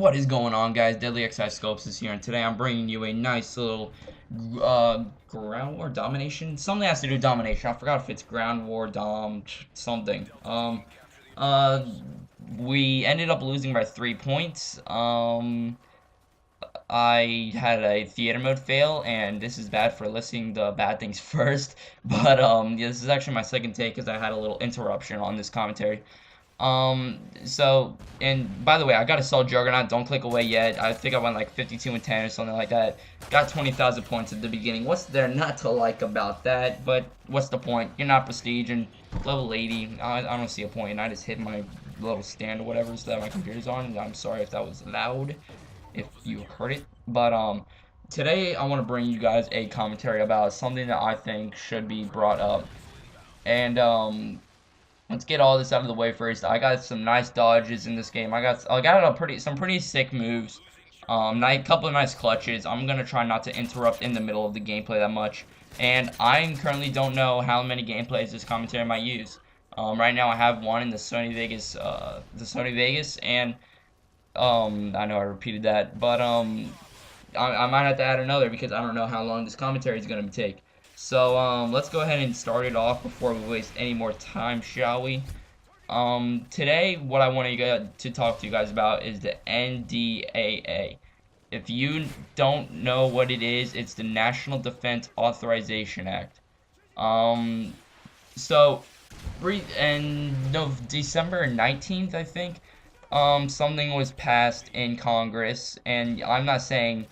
What is going on, guys? Deadly XI Scopes is here, and today I'm bringing you a nice little ground war domination. Something has to do with domination. I forgot if it's ground war dom something. Uh, we ended up losing by 3 points. I had a theater mode fail, and this is bad for listing the bad things first. But yeah, this is actually my second take because I had a little interruption on this commentary. And by the way, I got to sell Juggernaut. Don't click away yet. I think I went like 52 and 10 or something like that. Got 20,000 points at the beginning. What's there not to like about that? But what's the point? You're not prestige and level 80. I don't see a point. And I just hit my little stand or whatever so that my computer's on. And I'm sorry if that was loud, if you heard it. But today I want to bring you guys a commentary about something that I think should be brought up. And let's get all this out of the way first. I got some nice dodges in this game. I got some pretty sick moves. Couple of nice clutches. I'm gonna try not to interrupt in the middle of the gameplay that much. And I currently don't know how many gameplays this commentary might use. Right now I have one in the Sony Vegas, and I know I repeated that, but I might have to add another because I don't know how long this commentary is gonna take. So let's go ahead and start it off before we waste any more time, shall we? Today, what I want to talk to you guys about is the NDAA. If you don't know what it is, it's the National Defense Authorization Act. So, December 19th, I think, something was passed in Congress, and I'm not saying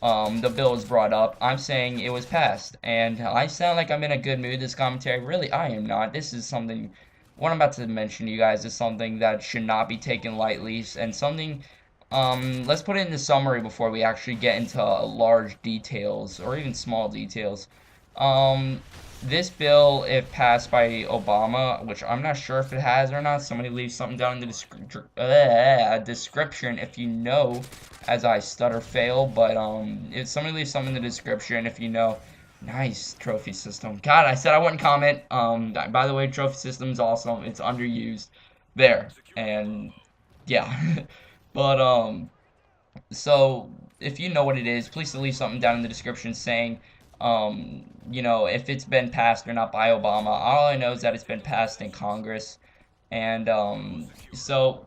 the bill was brought up. I'm saying it was passed, and I sound like I'm in a good mood this commentary. Really, I am not. This is something, what I'm about to mention to you guys is something that should not be taken lightly, and something, let's put it in the summary before we actually get into large details, or even small details. This bill, if passed by Obama, which I'm not sure if it has or not, somebody leave something down in the description if you know, as I stutter fail, but if somebody leaves something in the description if you know. Nice trophy system. God, I said I wouldn't comment. By the way, trophy system is awesome. It's underused there, and yeah. But so if you know what it is, please leave something down in the description saying you know, if it's been passed or not by Obama. All I know is that it's been passed in Congress, and so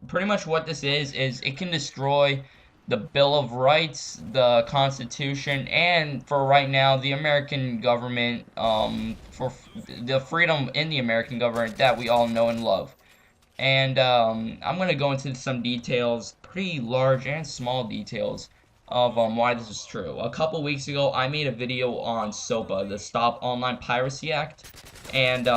pretty much what this is it can destroy the Bill of Rights, the Constitution, and for right now, the American government, for the freedom in the American government that we all know and love. And I'm going to go into some details, pretty large and small details, of why this is true. A couple weeks ago, I made a video on SOPA, the Stop Online Piracy Act, and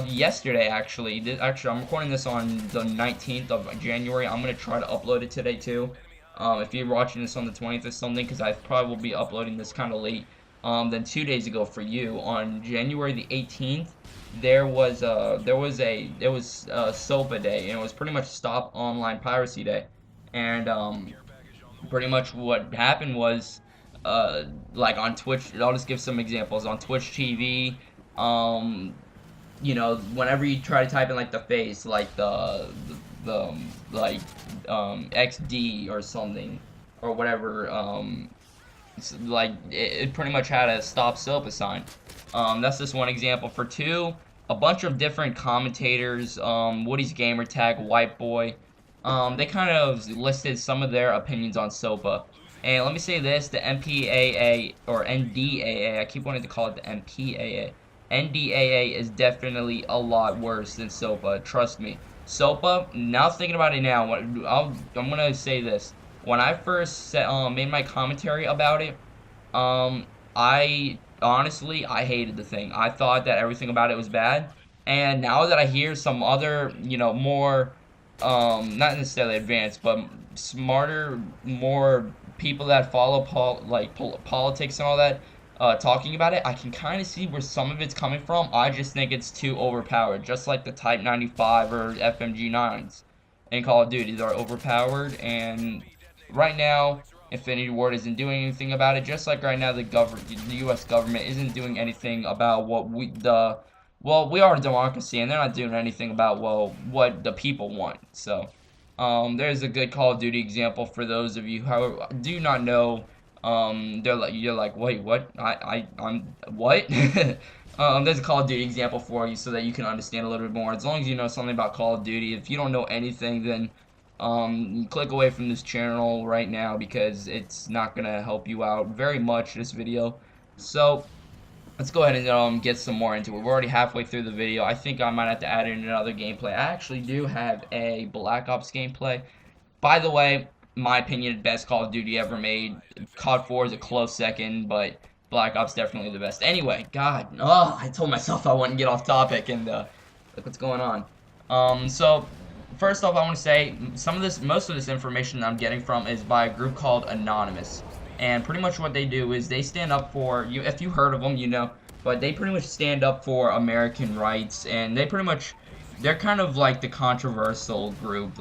yesterday actually, I'm recording this on the 19th of January. I'm gonna try to upload it today too. If you're watching this on the 20th or something, because I probably will be uploading this kind of late. Then 2 days ago for you, on January the 18th, there was SOPA Day, and it was pretty much Stop Online Piracy Day, and pretty much what happened was, like on Twitch, I'll just give some examples. On Twitch TV, you know, whenever you try to type in like the face, like the XD or something, or whatever, like it pretty much had a stop SOPA sign. That's just one example. For two, a bunch of different commentators, Woody's Gamertag, White Boy, they kind of listed some of their opinions on SOPA. And let me say this, the MPAA, or NDAA, I keep wanting to call it the MPAA. NDAA is definitely a lot worse than SOPA, trust me. SOPA, now thinking about it now, I'm going to say this. When I first made my commentary about it, I hated the thing. I thought that everything about it was bad. And now that I hear some other, you know, more, not necessarily advanced, but smarter, more people that follow politics and all that, talking about it, I can kind of see where some of it's coming from. I just think it's too overpowered, just like the Type 95 or FMG9s in Call of Duty. They're overpowered, and right now, Infinity Ward isn't doing anything about it, just like right now the U.S. government isn't doing anything about what we are a democracy, and they're not doing anything about, well, what the people want. So, There's a good Call of Duty example for those of you who do not know. You're like, wait, what? I'm what? There's a Call of Duty example for you so that you can understand a little bit more. As long as you know something about Call of Duty, if you don't know anything, then click away from this channel right now because it's not gonna help you out very much, this video. So let's go ahead and get some more into it. We're already halfway through the video. I think I might have to add in another gameplay. I actually do have a Black Ops gameplay. By the way, my opinion, best Call of Duty ever made. COD 4 is a close second, but Black Ops definitely the best. Anyway, God, I told myself I wouldn't get off topic, and look what's going on. So first off, I want to say most of this information that I'm getting from is by a group called Anonymous. And pretty much what they do is they stand up for you. If you heard of them, you know, but they pretty much stand up for American rights, and they're kind of like the controversial group.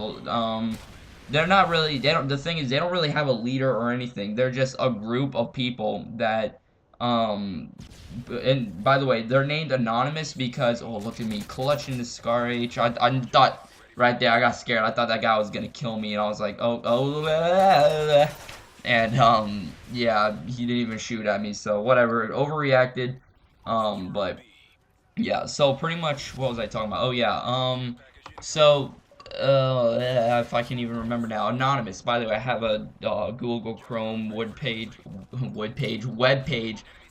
They're not really. The thing is, they don't really have a leader or anything. They're just a group of people that. And by the way, they're named Anonymous because look at me clutching the Scar H. I thought right there I got scared. I thought that guy was gonna kill me, and I was like, oh. And yeah, he didn't even shoot at me, so whatever, it overreacted. But yeah, so pretty much what was I talking about? Oh yeah, so if I can even remember now, Anonymous. By the way, I have a Google Chrome web page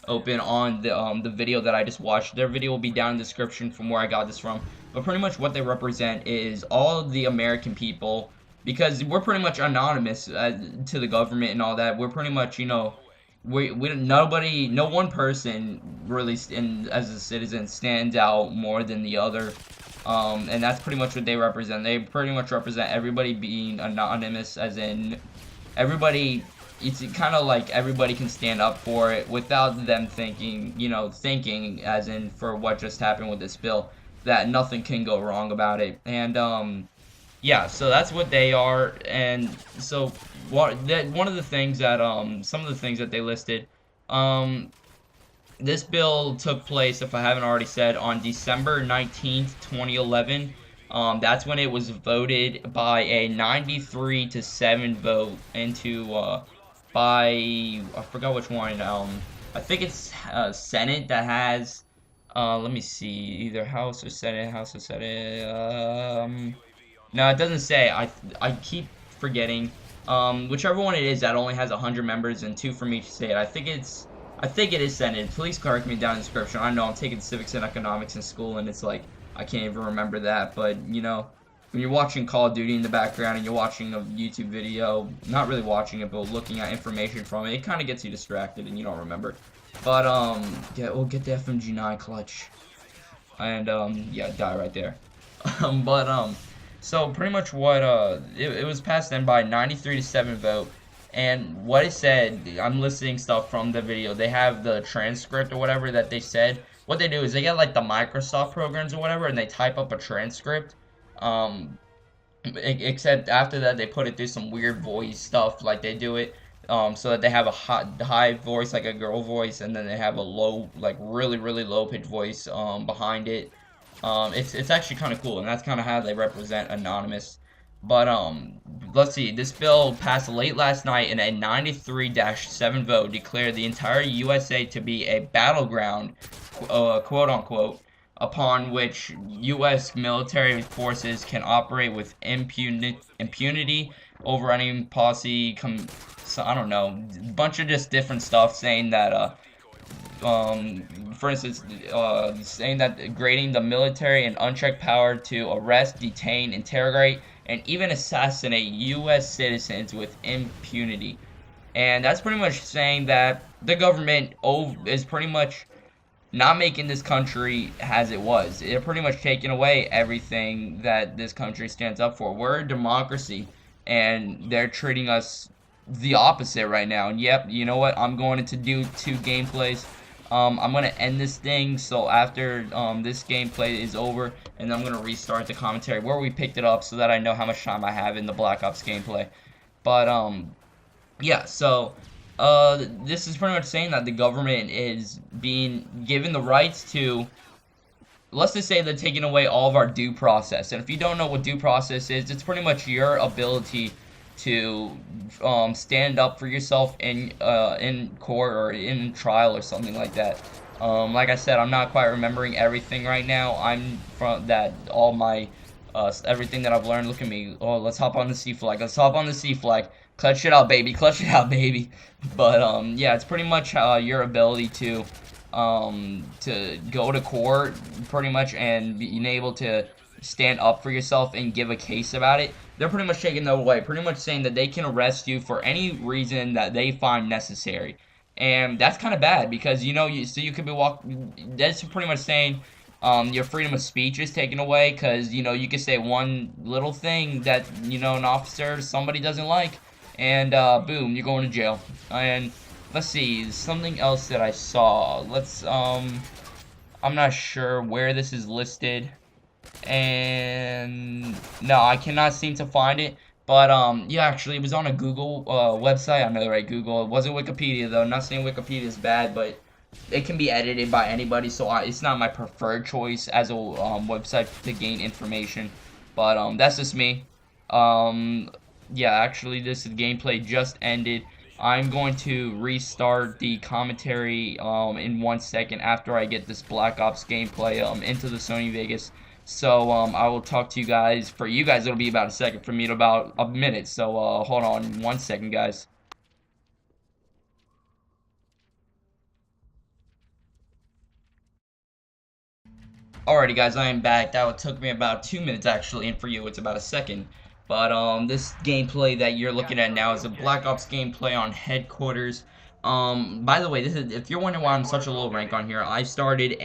open on the video that I just watched. Their video will be down in the description from where I got this from. But pretty much what they represent is all of the American people, because we're pretty much anonymous to the government and all that. We're pretty much, you know, no one person really as a citizen stands out more than the other. And that's pretty much what they represent. They pretty much represent everybody being anonymous, as in everybody. It's kind of like everybody can stand up for it without them thinking, as in for what just happened with this bill, that nothing can go wrong about it. And yeah, so that's what they are. And so one of the things that some of the things that they listed, this bill took place, if I haven't already said, on December 19th, 2011. That's when it was voted by a 93-7 vote into by, I forgot which one. I think it's Senate that has, let me see, either House or Senate. No, it doesn't say. I keep forgetting. Whichever one it is that only has 100 members and 2 from each state. I think it is Senate. Please correct me down in the description. I know I'm taking civics and economics in school, and it's like I can't even remember that. But you know, when you're watching Call of Duty in the background and you're watching a YouTube video, not really watching it, but looking at information from it, it kind of gets you distracted and you don't remember. But we'll get the FMG9 clutch, and yeah, die right there. So pretty much what it was passed then by 93-7 vote, and what it said, I'm listing stuff from the video. They have the transcript or whatever that they said. What they do is they get like the Microsoft programs or whatever, and they type up a transcript. Except after that they put it through some weird voice stuff, like they do it so that they have a high voice, like a girl voice, and then they have a low, like really low pitch voice behind it. It's actually kind of cool, and that's kind of how they represent Anonymous. But let's see, this bill passed late last night, and a 93-7 vote declared the entire USA to be a battleground, quote unquote, upon which U.S. military forces can operate with impunity over any policy. So I don't know, a bunch of just different stuff saying that for instance, saying that grading the military an unchecked power to arrest, detain, interrogate, and even assassinate U.S. citizens with impunity. And that's pretty much saying that the government is pretty much not making this country as it was. They're pretty much taking away everything that this country stands up for. We're a democracy, and they're treating us the opposite right now. And yep, you know what? I'm going to do 2 gameplays. I'm going to end this thing, so after this gameplay is over, and I'm going to restart the commentary where we picked it up so that I know how much time I have in the Black Ops gameplay. But, yeah, so this is pretty much saying that the government is being given the rights to let's just say they're taking away all of our due process. And if you don't know what due process is, it's pretty much your ability to stand up for yourself in court or in trial or something like that. Like I said, I'm not quite remembering everything right now. I'm from that all my everything that I've learned. Look at me. Oh, let's hop on the C flag. Let's hop on the C flag. Clutch it out, baby. Clutch it out, baby. But yeah, it's pretty much your ability to go to court pretty much and being able to stand up for yourself and give a case about it. They're pretty much taking that away, pretty much saying that they can arrest you for any reason that they find necessary. And that's kind of bad because you could be that's pretty much saying your freedom of speech is taken away because you could say one little thing that an officer somebody doesn't like, and boom, you're going to jail. And let's see, something else that I saw. I'm not sure where this is listed, and no, I cannot seem to find it. But yeah, actually, it was on a Google website. I know, right? Google. It wasn't Wikipedia though. I'm not saying Wikipedia is bad, but it can be edited by anybody, so it's not my preferred choice as a website to gain information. But that's just me. Yeah, actually, this gameplay just ended. I'm going to restart the commentary in 1 second after I get this Black Ops gameplay into the Sony Vegas. So I will talk to you guys. For you guys, it'll be about a second. For me, it'll about a minute. So hold on 1 second, guys. Alrighty, guys, I am back. That took me about 2 minutes actually, and for you, it's about a second. But this gameplay that you're looking at now is a Black Ops gameplay on Headquarters. By the way, this is if you're wondering why I'm such a low rank on here, I started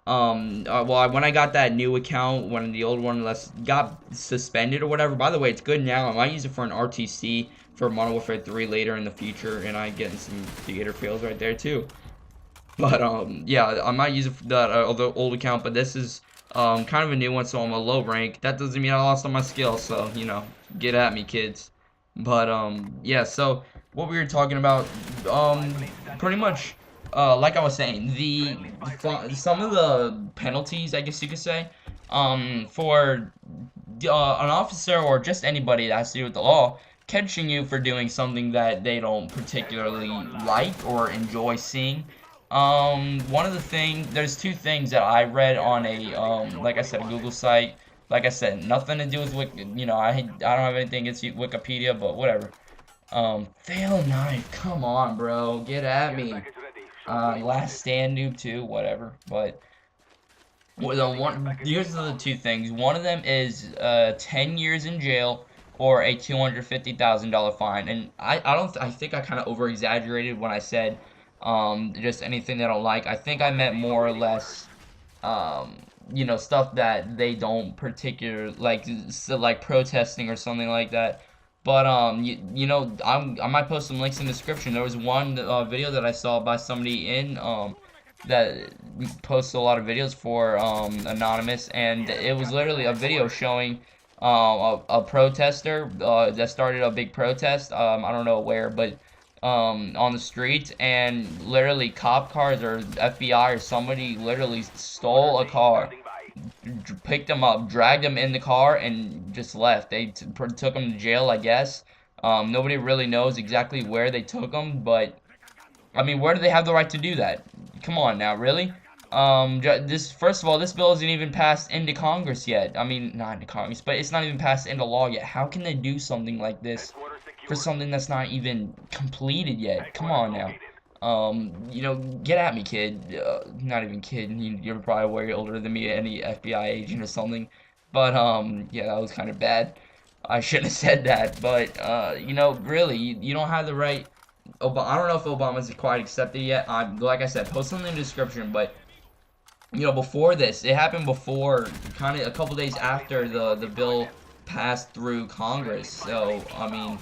when I got that new account, when the old one got suspended or whatever. By the way, it's good now. I might use it for an RTC for Modern Warfare 3 later in the future, and I get some theater feels right there too. But yeah, I might use that other old account, but this is kind of a new one, so I'm a low rank. That doesn't mean I lost on my skill, so get at me, kids. But yeah, so what we were talking about, pretty much, like I was saying, some of the penalties, I guess you could say, for an officer or just anybody that has to do with the law catching you for doing something that they don't particularly like or enjoy seeing. One of the things, there's two things that I read on a, like I said, a Google site. Like I said, nothing to do with I don't have anything against Wikipedia, but whatever. Fail knife, come on, bro, get at me. Last stand noob too, whatever. But here's the two things. One of them is 10 years in jail or a $250,000 fine. And I think I kind of over exaggerated when I said just anything they don't like. I think I meant more or less stuff that they don't particularly like, so like protesting or something like that. But I might post some links in the description. There was one video that I saw by somebody in that posts a lot of videos for Anonymous, and it was literally a video showing a protester that started a big protest. I don't know where, but on the streets, and literally cop cars or FBI or somebody literally stole a car, picked them up, dragged them in the car, and just left. They took them to jail, I guess. Nobody really knows exactly where they took them, but I mean, where do they have the right to do that? Come on now, really? First of all, this bill isn't even passed into Congress yet. I mean, not into Congress, but it's not even passed into law yet. How can they do something like this for something that's not even completed yet? Come on now. Get at me, kid. Not even kid. You're probably way older than me, any FBI agent or something. But yeah, that was kind of bad. I shouldn't have said that. But really, you don't have the right. I don't know if Obama's quite accepted yet. Like I said, post something in the description. But before this, it happened before, kind of a couple days after the bill passed through Congress. So I mean,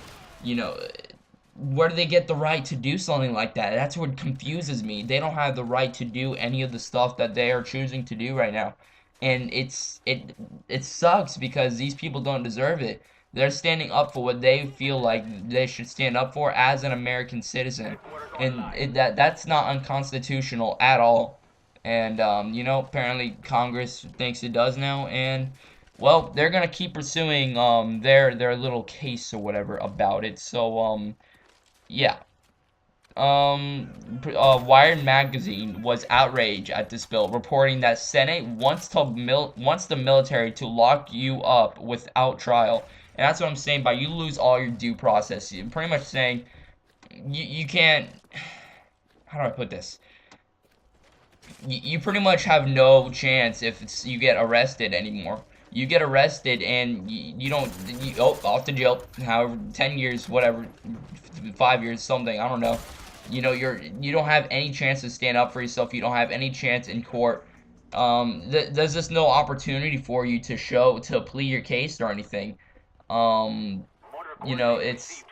where do they get the right to do something like that? That's what confuses me. They don't have the right to do any of the stuff that they are choosing to do right now, and it sucks because these people don't deserve it. They're standing up for what they feel like they should stand up for as an American citizen, and that's not unconstitutional at all. And apparently Congress thinks it does now, and well, they're gonna keep pursuing their little case or whatever about it. So yeah. Wired magazine was outraged at this bill, reporting that Senate wants the military to lock you up without trial. And that's what I'm saying by you lose all your due process. You're pretty much saying you can't. How do I put this? You pretty much have no chance if you get arrested anymore. You get arrested and you don't off to jail, however 10 years, whatever, 5 years, something, I don't know. You don't have any chance to stand up for yourself. You don't have any chance in court. There's just no opportunity for you to plead your case or anything. Um, it's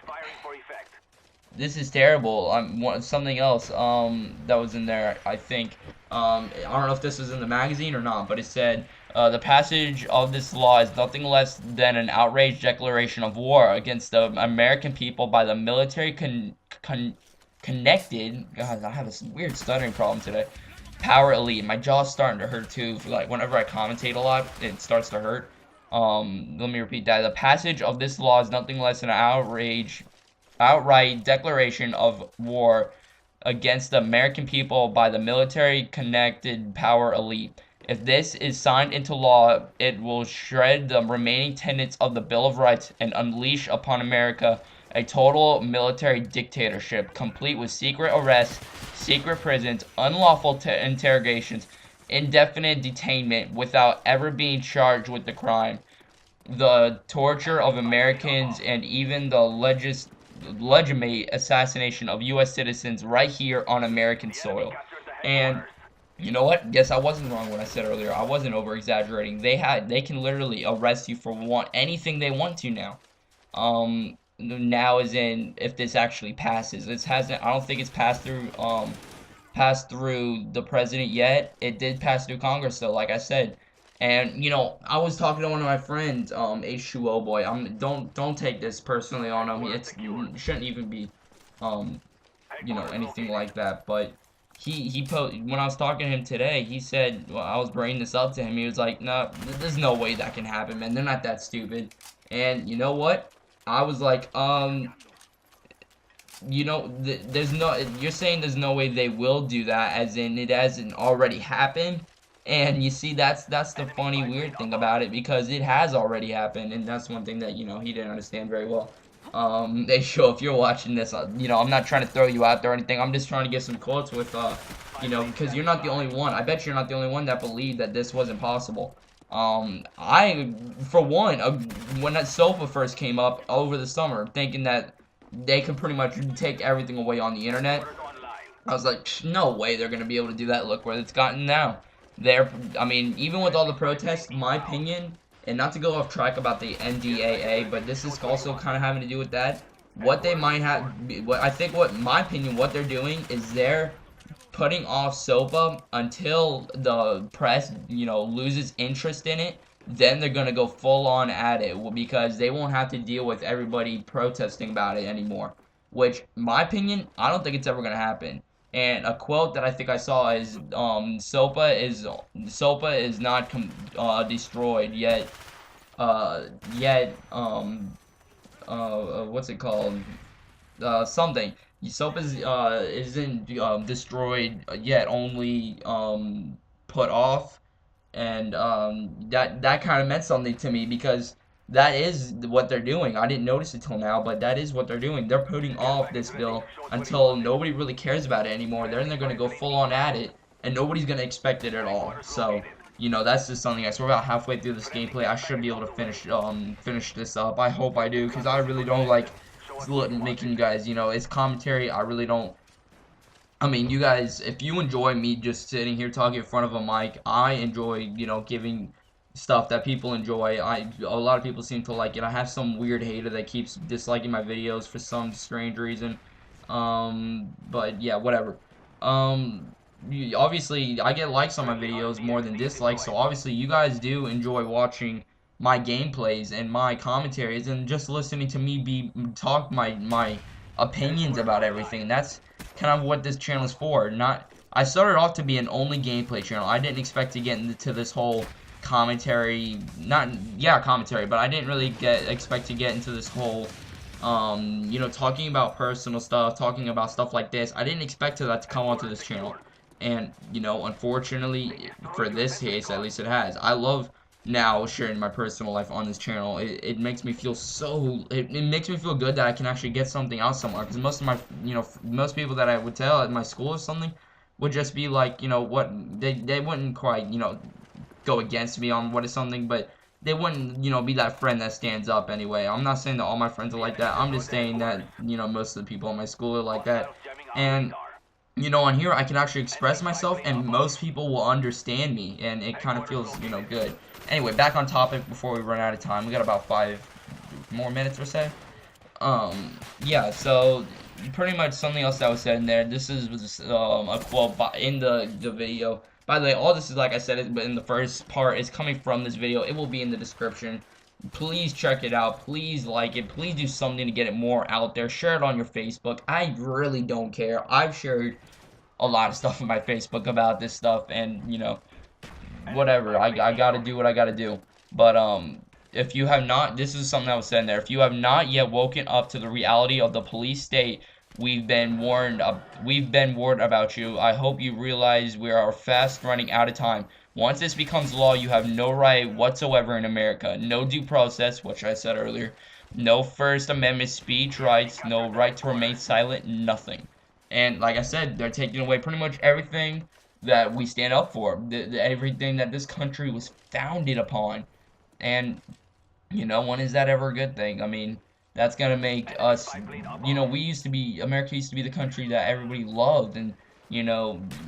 this is terrible. Something else that was in there, I think. I don't know if this was in the magazine or not, but it said the passage of this law is nothing less than an outraged declaration of war against the American people by the military connected. God, I have this weird stuttering problem today. Power elite. My jaw's starting to hurt too. Like whenever I commentate a lot, it starts to hurt. Let me repeat that. The passage of this law is nothing less than an outright declaration of war against the American people by the military connected power elite. If this is signed into law, it will shred the remaining tenets of the Bill of Rights and unleash upon America a total military dictatorship, complete with secret arrests, secret prisons, unlawful interrogations, indefinite detainment without ever being charged with the crime, the torture of Americans, and even the legitimate assassination of U.S. citizens right here on American soil. And you know what? Yes, I wasn't wrong when I said earlier. I wasn't over exaggerating. They can literally arrest you for anything they want to now. Now as in if this actually passes. This hasn't. I don't think it's passed through the president yet. It did pass through Congress though, like I said. And I was talking to one of my friends, H2O boy. Don't take this personally on him. It shouldn't even be, anything like that. But when I was talking to him today, he said, well, I was bringing this up to him. He was like, no, there's no way that can happen, man. They're not that stupid. And you know what? I was like, there's no. You're saying there's no way they will do that, as in it hasn't already happened. And you see, that's the funny, weird thing about it, because it has already happened, and that's one thing that, he didn't understand very well. They show, if you're watching this, I'm not trying to throw you out there or anything, I'm just trying to get some quotes with, because you're not the only one. I bet you're not the only one that believed that this wasn't possible. For one, when that SOPA first came up over the summer, thinking that they could pretty much take everything away on the internet, I was like, no way they're going to be able to do that. Look where it's gotten now. I mean, even with all the protests, my opinion, and not to go off track about the NDAA, but this is also kind of having to do with that. What they might have, my opinion, what they're doing is they're putting off SOPA until the press, loses interest in it. Then they're gonna go full on at it, because they won't have to deal with everybody protesting about it anymore. Which, my opinion, I don't think it's ever gonna happen. And a quote that I think I saw is, SOPA is not destroyed yet. What's it called? Something. SOPA isn't destroyed yet, only put off, and that kind of meant something to me, because that is what they're doing. I didn't notice it till now, but that is what they're doing. They're putting off this bill until nobody really cares about it anymore. Then they're going to go full on at it, and nobody's going to expect it at all. So, that's just something else. We're about halfway through this gameplay. I should be able to finish this up. I hope I do, because I really don't like making you guys, it's commentary. I really don't. I mean, you guys, if you enjoy me just sitting here talking in front of a mic, I enjoy, giving stuff that people enjoy. A lot of people seem to like it. I have some weird hater that keeps disliking my videos for some strange reason. But yeah, whatever. Obviously, I get likes on my videos more than dislikes, so obviously you guys do enjoy watching my gameplays and my commentaries and just listening to me talk my opinions about everything. That's kind of what this channel is for. Not I started off to be an only gameplay channel. I didn't expect to get into this whole commentary, commentary, but I didn't really expect to get into this whole, talking about personal stuff, talking about stuff like this. I didn't expect that to come onto this channel. And, unfortunately, for this case, at least it has. I love now sharing my personal life on this channel. It makes me feel it makes me feel good that I can actually get something out somewhere. Because most of my, most people that I would tell at my school or something would just be like, what, they wouldn't quite, go against me on what is something, but they wouldn't, be that friend that stands up anyway. I'm not saying that all my friends are like that. I'm just saying that, most of the people in my school are like that. And on here I can actually express myself and most people will understand me, and it kind of feels, good. Anyway, back on topic before we run out of time. We got about 5 more minutes or so. Yeah, so pretty much something else that was said in there. This was a quote in the video. By the way, all this is, like I said, but in the first part is coming from this video. It will be in the description. Please check it out. Please like it. Please do something to get it more out there. Share it on your Facebook. I really don't care. I've shared a lot of stuff on my Facebook about this stuff, and whatever. I gotta do what I gotta do. But if you have not, this is something that was said in there. If you have not yet woken up to the reality of the police state, we've been warned about you. I hope you realize we are fast running out of time. Once this becomes law, you have no right whatsoever in America. No due process, which I said earlier. No First Amendment speech rights. No right to remain silent. Nothing. And like I said, they're taking away pretty much everything that we stand up for. Everything that this country was founded upon. And, when is that ever a good thing? I mean, that's gonna make us, America used to be the country that everybody loved, and,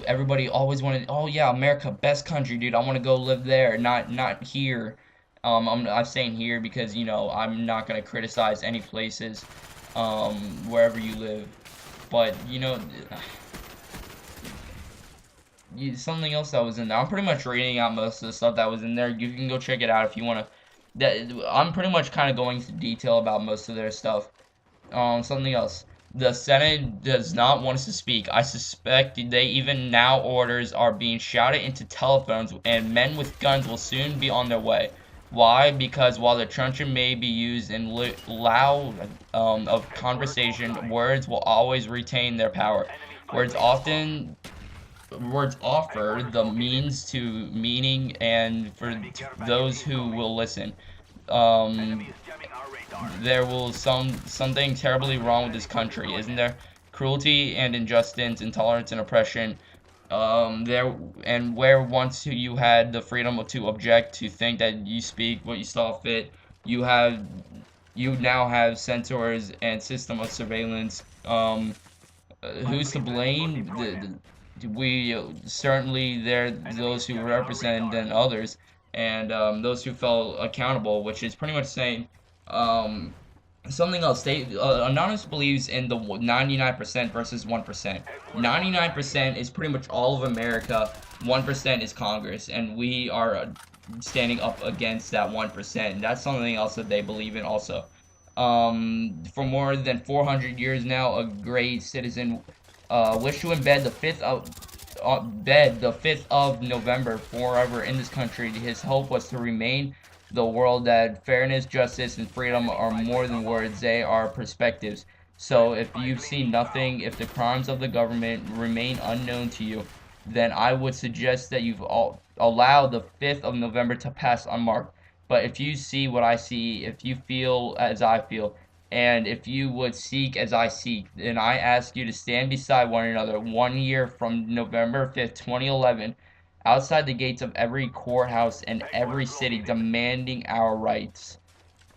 everybody always wanted, oh yeah, America, best country, dude, I want to go live there, not here. I'm saying here because, I'm not gonna criticize any places, wherever you live, but, something else that was in there. I'm pretty much reading out most of the stuff that was in there. You can go check it out if you want to. I'm pretty much kind of going into detail about most of their stuff. Something else. The Senate does not want us to speak. I suspect they even now orders are being shouted into telephones, and men with guns will soon be on their way. Why? Because while the truncheon may be used in loud of conversation, words will always retain their power. Words offer the means to meaning, and for those who will listen. There will something terribly wrong with this country, isn't there? Cruelty and injustice, intolerance and oppression. Where once you had the freedom to object, to think that you speak what you saw fit, you now have censors and system of surveillance. Who's to blame? We certainly, there those who represent and others, and those who felt accountable, which is pretty much saying something else. Anonymous believes in the 99% versus 1%. 99% is pretty much all of America. 1% is Congress, and we are standing up against that 1%. That's something else that they believe in also. For more than 400 years now, a great citizen wished to embed the 5th of November forever in this country. His hope was to remain the world that fairness, justice, and freedom are more than words, they are perspectives. So if you see nothing, if the crimes of the government remain unknown to you, then I would suggest that you've allow the 5th of November to pass unmarked. But if you see what I see, if you feel as I feel, and if you would seek as I seek, then I ask you to stand beside one another 1 year from November 5th, 2011, outside the gates of every courthouse and every city, demanding our rights.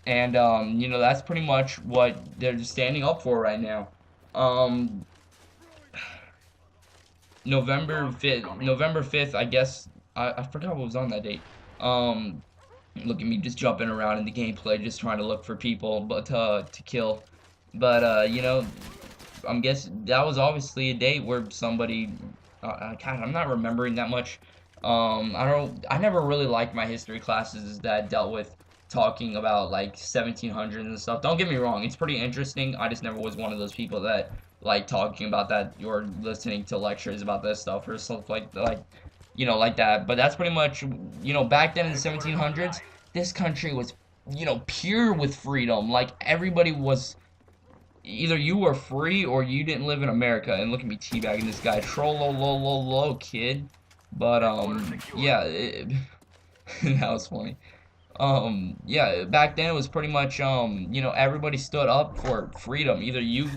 And, that's pretty much what they're standing up for right now. November 5th, I guess, I forgot what was on that date. Look at me just jumping around in the gameplay, just trying to look for people to kill. But I'm guessing that was obviously a date where somebody. God, I'm not remembering that much. I never really liked my history classes that dealt with talking about like 1700s and stuff. Don't get me wrong, it's pretty interesting. I just never was one of those people that like talking about that or listening to lectures about this stuff or stuff like that. But that's pretty much, back then in the 1700s, this country was, pure with freedom. Like everybody was, either you were free or you didn't live in America. And look at me teabagging this guy, troll, kid. But yeah, that was funny. Yeah, back then it was pretty much, everybody stood up for freedom. Either you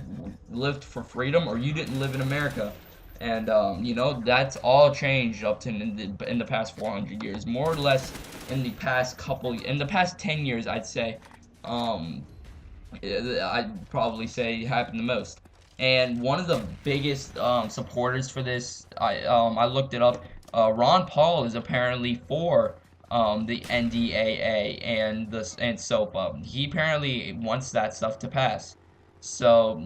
lived for freedom or you didn't live in America. And that's all changed up to in the past 400 years, more or less. In the past 10 years, I'd say, um I'd probably say happened the most. And one of the biggest supporters for this, I looked it up. Ron Paul is apparently for the NDAA and SOPA. He apparently wants that stuff to pass. So,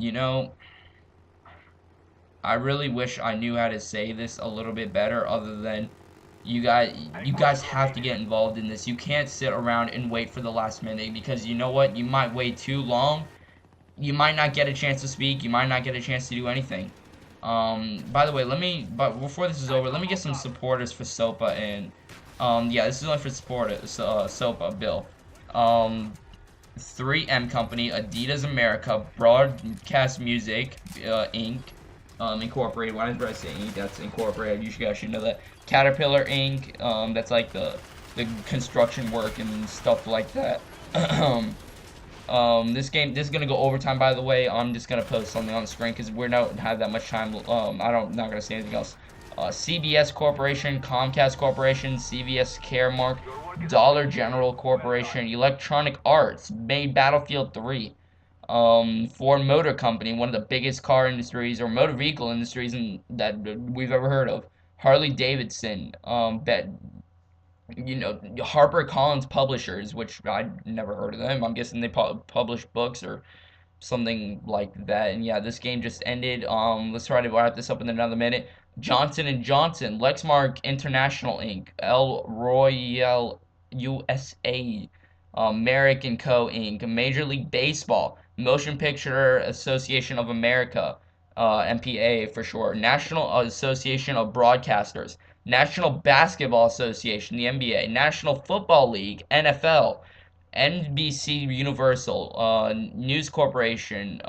I really wish I knew how to say this a little bit better, other than you guys have to get involved in this. You can't sit around and wait for the last minute, because you know what? You might wait too long. You might not get a chance to speak. You might not get a chance to do anything. By the way, but before this is over, let me get some supporters for SOPA. And yeah, this is only for SOPA bill. 3M Company, Adidas America, Broadcast Music Inc. Incorporated. Why did I say Inc? That's Incorporated. You guys should know that. Caterpillar Inc. That's like the construction work and stuff like that. This is gonna go overtime, by the way. I'm just gonna post something on the screen because we don't have that much time. Not gonna say anything else. CBS Corporation, Comcast Corporation, CVS Caremark, Dollar General Corporation, Electronic Arts, made Battlefield 3. Ford Motor Company, one of the biggest car industries or motor vehicle industries that we've ever heard of. Harley-Davidson, HarperCollins Publishers, which I'd never heard of them. I'm guessing they publish books or something like that. And yeah, this game just ended. Let's try to wrap this up in another minute. Johnson and Johnson, Lexmark International Inc., El Royale USA, Merck Co Inc., Major League Baseball, Motion Picture Association of America, MPAA for short, National Association of Broadcasters, National Basketball Association, the NBA, National Football League, NFL, NBCUniversal, News Corporation,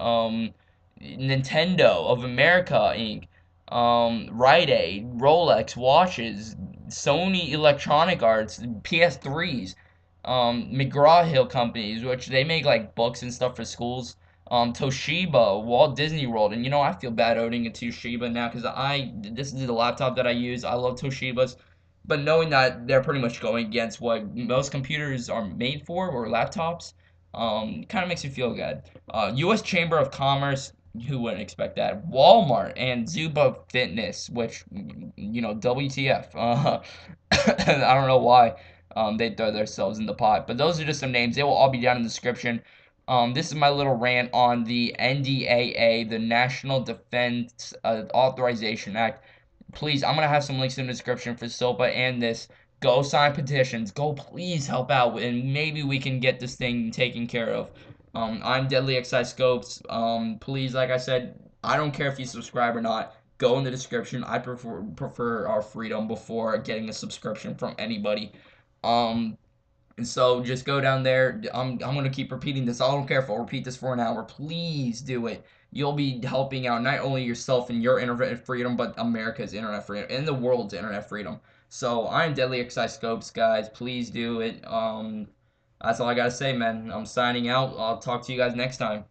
Nintendo of America Inc., Rite Aid, Rolex watches, Sony Electronic Arts, PS3s, McGraw-Hill Companies, which they make like books and stuff for schools. Toshiba, Walt Disney World, and I feel bad owning a Toshiba now because this is the laptop that I use. I love Toshibas, but knowing that they're pretty much going against what most computers are made for, or laptops, kind of makes me feel good. U.S. Chamber of Commerce, who wouldn't expect that? Walmart and Zuba Fitness, which, WTF? I don't know why they throw themselves in the pot, but those are just some names. They will all be down in the description. This is my little rant on the NDAA, the National Defense Authorization Act. Please, I'm going to have some links in the description for SOPA and this. Go sign petitions. Go please help out, and maybe we can get this thing taken care of. I'm Deadly Excite Scopes. Please, like I said, I don't care if you subscribe or not. Go in the description. I prefer our freedom before getting a subscription from anybody. And so just go down there. I'm gonna keep repeating this. I don't care if I'll repeat this for an hour. Please do it. You'll be helping out not only yourself and your internet freedom, but America's internet freedom and the world's internet freedom. So I'm Deadly Excite Scopes, guys. Please do it. That's all I gotta say, man. I'm signing out. I'll talk to you guys next time.